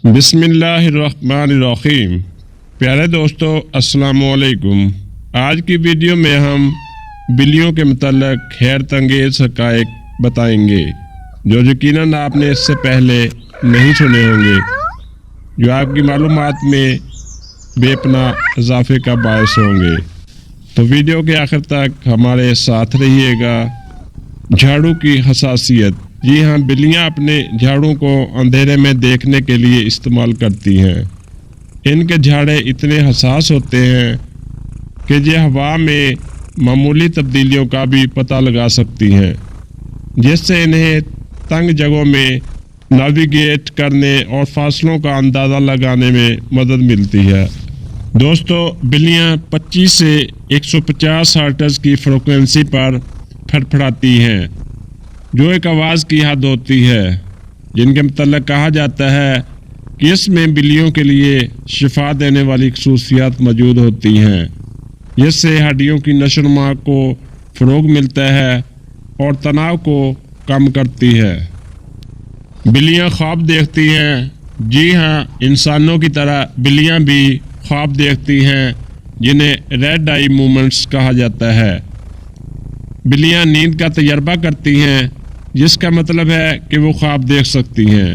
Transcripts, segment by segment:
بسم اللہ الرحمن الرحیم۔ پیارے دوستو السلام علیکم۔ آج کی ویڈیو میں ہم بلیوں کے متعلق حیرت انگیز حقائق بتائیں گے جو یقیناً آپ نے اس سے پہلے نہیں سنے ہوں گے، جو آپ کی معلومات میں بے پناہ اضافے کا باعث ہوں گے۔ تو ویڈیو کے آخر تک ہمارے ساتھ رہیے گا۔ جھاڑو کی حساسیت۔ جی ہاں، بلیاں اپنے جھاڑوں کو اندھیرے میں دیکھنے کے لیے استعمال کرتی ہیں۔ ان کے جھاڑے اتنے حساس ہوتے ہیں کہ یہ ہوا میں معمولی تبدیلیوں کا بھی پتہ لگا سکتی ہیں، جس سے انہیں تنگ جگہوں میں نیویگیٹ کرنے اور فاصلوں کا اندازہ لگانے میں مدد ملتی ہے۔ دوستو، بلیاں 25 سے 150 ہرٹز کی فریکوینسی پر پھڑپھڑاتی ہیں، جو ایک آواز کی حد ہوتی ہے، جن کے متعلق کہا جاتا ہے کہ اس میں بلیوں کے لیے شفا دینے والی خصوصیات موجود ہوتی ہیں، جس سے ہڈیوں کی نشو و نما کو فروغ ملتا ہے اور تناؤ کو کم کرتی ہے۔ بلیاں خواب دیکھتی ہیں۔ جی ہاں، انسانوں کی طرح بلیاں بھی خواب دیکھتی ہیں، جنہیں ریڈ آئی موومنٹس کہا جاتا ہے۔ بلیاں نیند کا تجربہ کرتی ہیں، جس کا مطلب ہے کہ وہ خواب دیکھ سکتی ہیں۔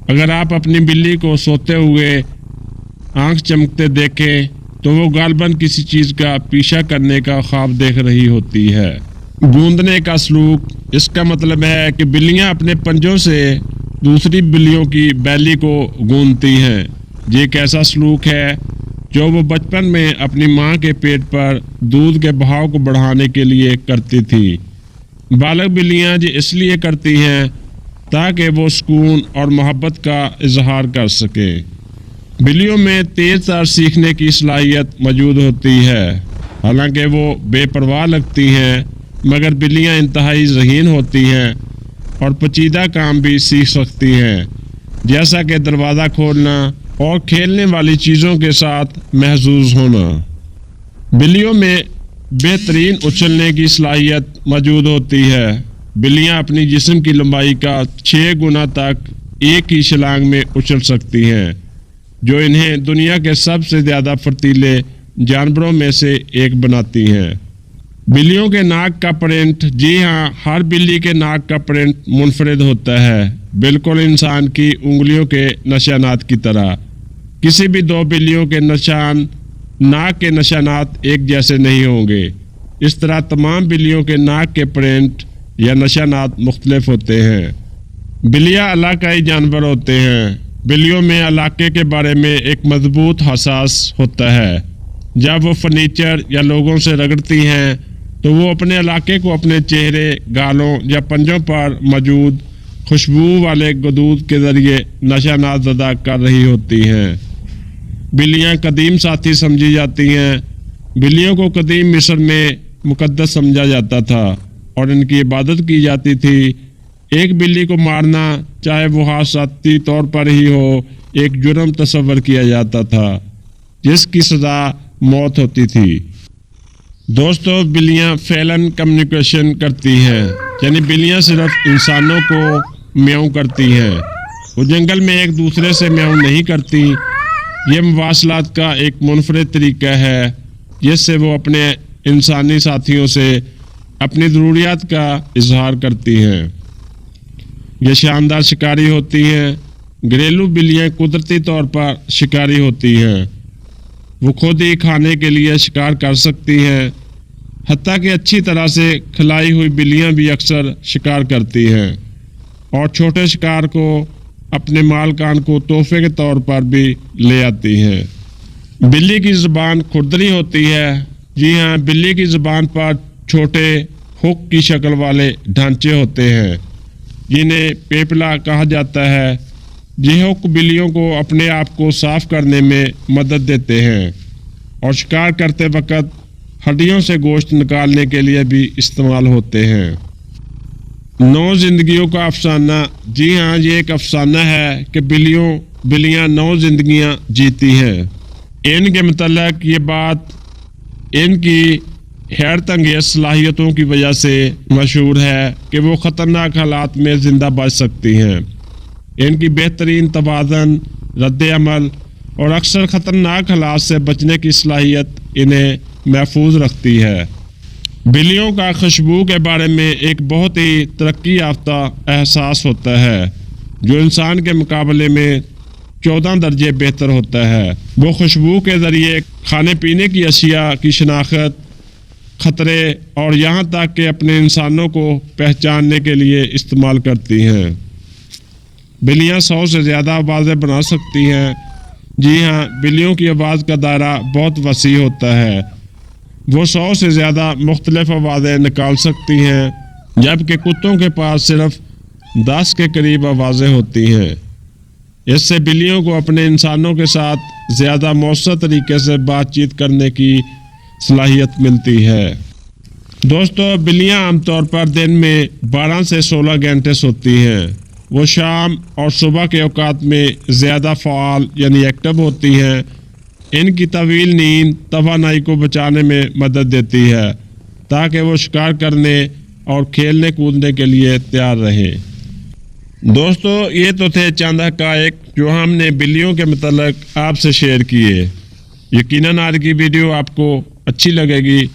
اگر آپ اپنی بلی کو سوتے ہوئے آنکھ چمکتے دیکھیں تو وہ غالباً کسی چیز کا پیچھا کرنے کا خواب دیکھ رہی ہوتی ہے۔ گوندنے کا سلوک۔ اس کا مطلب ہے کہ بلیاں اپنے پنجوں سے دوسری بلیوں کی بیلی کو گوندتی ہیں۔ یہ ایک ایسا سلوک ہے جو وہ بچپن میں اپنی ماں کے پیٹ پر دودھ کے بہاؤ کو بڑھانے کے لیے کرتی تھی۔ بالغ بلیاں یہ اس لیے کرتی ہیں تاکہ وہ سکون اور محبت کا اظہار کر سکیں۔ بلیوں میں تیز تر سیکھنے کی صلاحیت موجود ہوتی ہے۔ حالانکہ وہ بے پرواہ لگتی ہیں، مگر بلیاں انتہائی ذہین ہوتی ہیں اور پیچیدہ کام بھی سیکھ سکتی ہیں، جیسا کہ دروازہ کھولنا اور کھیلنے والی چیزوں کے ساتھ محظوظ ہونا۔ بلیوں میں بہترین اچھلنے کی صلاحیت موجود ہوتی ہے۔ بلیاں اپنی جسم کی لمبائی کا 6 گنا تک ایک ہی چھلانگ میں اچھل سکتی ہیں، جو انہیں دنیا کے سب سے زیادہ فرتیلے جانوروں میں سے ایک بناتی ہیں۔ بلیوں کے ناک کا پرنٹ۔ جی ہاں، ہر بلی کے ناک کا پرنٹ منفرد ہوتا ہے، بالکل انسان کی انگلیوں کے نشانات کی طرح۔ کسی بھی دو بلیوں کے ناک کے نشانات ایک جیسے نہیں ہوں گے۔ اس طرح تمام بلیوں کے ناک کے پرنٹ یا نشانات مختلف ہوتے ہیں۔ بلیاں علاقائی جانور ہوتے ہیں۔ بلیوں میں علاقے کے بارے میں ایک مضبوط حساس ہوتا ہے۔ جب وہ فرنیچر یا لوگوں سے رگڑتی ہیں تو وہ اپنے علاقے کو اپنے چہرے، گالوں یا پنجوں پر موجود خوشبو والے گدود کے ذریعے نشانات زدہ کر رہی ہوتی ہیں۔ بلیاں قدیم ساتھی سمجھی جاتی ہیں۔ بلیوں کو قدیم مصر میں مقدس سمجھا جاتا تھا اور ان کی عبادت کی جاتی تھی۔ ایک بلی کو مارنا، چاہے وہ حادثاتی طور پر ہی ہو، ایک جرم تصور کیا جاتا تھا، جس کی سزا موت ہوتی تھی۔ دوستو، بلیاں فعلاً کمیونیکیشن کرتی ہیں، یعنی بلیاں صرف انسانوں کو میاؤں کرتی ہیں۔ وہ جنگل میں ایک دوسرے سے میاؤں نہیں کرتی۔ یہ مواصلات کا ایک منفرد طریقہ ہے جس سے وہ اپنے انسانی ساتھیوں سے اپنی ضروریات کا اظہار کرتی ہیں۔ یہ شاندار شکاری ہوتی ہیں۔ گھریلو بلیاں قدرتی طور پر شکاری ہوتی ہیں۔ وہ خود ہی کھانے کے لیے شکار کر سکتی ہیں، حتیٰ کہ اچھی طرح سے کھلائی ہوئی بلیاں بھی اکثر شکار کرتی ہیں اور چھوٹے شکار کو اپنے مالکان کو تحفے کے طور پر بھی لے آتی ہیں۔ بلی کی زبان کھردری ہوتی ہے۔ جی ہاں، بلی کی زبان پر چھوٹے ہک کی شکل والے ڈھانچے ہوتے ہیں، جنہیں پیپلا کہا جاتا ہے۔ یہ ہک بلیوں کو اپنے آپ کو صاف کرنے میں مدد دیتے ہیں اور شکار کرتے وقت ہڈیوں سے گوشت نکالنے کے لیے بھی استعمال ہوتے ہیں۔ 9 زندگیوں کا افسانہ۔ جی ہاں، یہ ایک افسانہ ہے کہ بلیاں 9 زندگیاں جیتی ہیں۔ ان کے متعلق یہ بات ان کی حیرت انگیز صلاحیتوں کی وجہ سے مشہور ہے کہ وہ خطرناک حالات میں زندہ بچ سکتی ہیں۔ ان کی بہترین توازن، رد عمل اور اکثر خطرناک حالات سے بچنے کی صلاحیت انہیں محفوظ رکھتی ہے۔ بلیوں کا خوشبو کے بارے میں ایک بہت ہی ترقی یافتہ احساس ہوتا ہے جو انسان کے مقابلے میں 14 درجے بہتر ہوتا ہے۔ وہ خوشبو کے ذریعے کھانے پینے کی اشیاء کی شناخت، خطرے اور یہاں تک کہ اپنے انسانوں کو پہچاننے کے لیے استعمال کرتی ہیں۔ بلیاں 100 سے زیادہ آوازیں بنا سکتی ہیں۔ جی ہاں، بلیوں کی آواز کا دائرہ بہت وسیع ہوتا ہے۔ وہ 100 سے زیادہ مختلف آوازیں نکال سکتی ہیں، جبکہ کتوں کے پاس صرف 10 کے قریب آوازیں ہوتی ہیں۔ اس سے بلیوں کو اپنے انسانوں کے ساتھ زیادہ مؤثر طریقے سے بات چیت کرنے کی صلاحیت ملتی ہے۔ دوستو، بلیاں عام طور پر دن میں 12 سے 16 گھنٹے سوتی ہیں۔ وہ شام اور صبح کے اوقات میں زیادہ فعال یعنی ایکٹیو ہوتی ہیں۔ ان کی طویل نیند توانائی کو بچانے میں مدد دیتی ہے تاکہ وہ شکار کرنے اور کھیلنے کودنے کے لیے تیار رہیں۔ دوستو، یہ تو تھے چند حقائق جو ہم نے بلیوں کے متعلق آپ سے شیئر کیے۔ یقیناً آج کی ویڈیو آپ کو اچھی لگے گی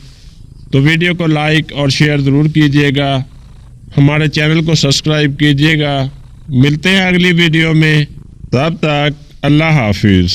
تو ویڈیو کو لائک اور شیئر ضرور کیجیے گا۔ ہمارے چینل کو سبسکرائب کیجیے گا۔ ملتے ہیں اگلی ویڈیو میں، تب تک اللہ حافظ۔